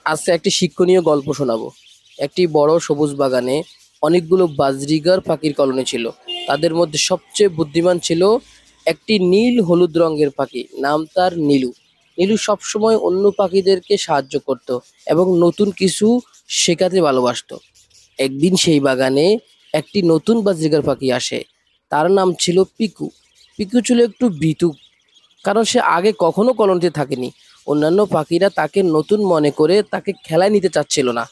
আজকে একটি শিক্ষণীয় গল্প শোনাবো। একটি বড় সবুজ বাগানে অনেকগুলো বাজরিগার পাখির কলোনি ছিল। তাদের মধ্যে সবচেয়ে বুদ্ধিমান ছিল একটি নীল হলুদ রঙের পাখি, নাম তার নীলু। নীলু সবসময় অন্য পাখিদেরকে সাহায্য করত এবং নতুন কিছু শেখাতে ভালোবাসতো। একদিন সেই বাগানে একটি নতুন বাজরিগার পাখি আসে। তার নাম ছিল পিকু। পিকু ছিল একটু ভীতু, কারণ সে আগে কখনো কলোনিতে থাকেনি। অন্যান্য পাখিরা তাকে নতুন মনে করে তাকে খেলায় নিতে চাচ্ছিল না।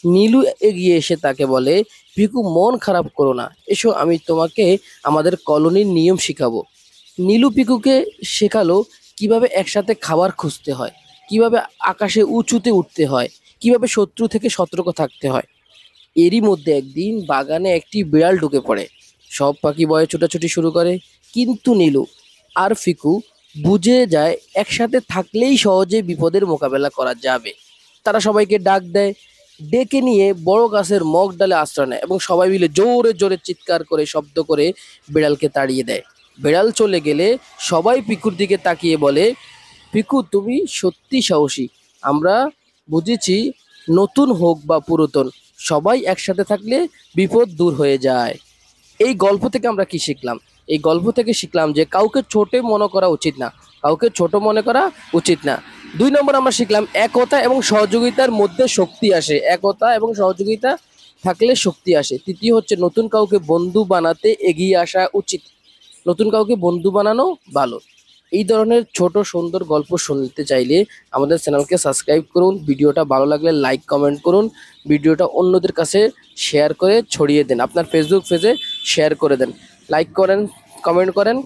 নীলু এগিয়ে এসে তাকে বলে, পিকু, মন খারাপ করো না, এসো, আমি তোমাকে আমাদের কলোনির নিয়ম শিখাবো। নীলু পিকুকে শেখালো কিভাবে একসাথে খাবার খুঁজতে হয়, কিভাবে আকাশে উঁচুতে উঠতে হয়, কিভাবে শত্রু থেকে সতর্ক থাকতে হয়। এরই মধ্যে একদিন বাগানে একটি বিড়াল ঢুকে পড়ে। সব পাখি ভয়ে ছোটাছুটি শুরু করে, কিন্তু নীলু আর ফিকু বুঝে যায় একসাথে থাকলেই সহজে বিপদের মোকাবেলা করা যাবে। তারা সবাইকে ডাক দেয়, ডেকে নিয়ে বড় গাছের মগ ডালে আশ্রয় নেয় এবং সবাই মিলে জোরে জোরে চিৎকার করে শব্দ করে বিড়ালকে তাড়িয়ে দেয়। বিড়াল চলে গেলে সবাই পিকুর দিকে তাকিয়ে বলে, পিকু, তুমি সত্যি সাহসী। আমরা বুঝেছি, নতুন হোক বা পুরাতন, সবাই একসাথে থাকলে বিপদ দূর হয়ে যায়। এই গল্প থেকে আমরা কি শিখলাম? এই গল্প থেকে শিখলাম যে কাউকে ছোট মনে করা উচিত না, কাউকে ছোট মনে করা উচিত না। 2 নম্বর আমরা শিখলাম একতা এবং সহযোগিতার মধ্যে শক্তি আসে, একতা এবং সহযোগিতা থাকলে শক্তি আসে। তৃতীয় হচ্ছে নতুন কাউকে বন্ধু বানাতে এগিয়ে আসা উচিত, নতুন কাউকে বন্ধু বানানো ভালো। এই ধরনের ছোট সুন্দর গল্প শুনতে চাইলে আমাদের চ্যানেলকে সাবস্ক্রাইব করুন, ভিডিওটা ভালো লাগলে লাইক কমেন্ট করুন, ভিডিওটা অন্যদের কাছে শেয়ার করে ছড়িয়ে দেন, আপনার ফেসবুক পেজে শেয়ার করে দেন, লাইক করেন, কমেন্ট করেন।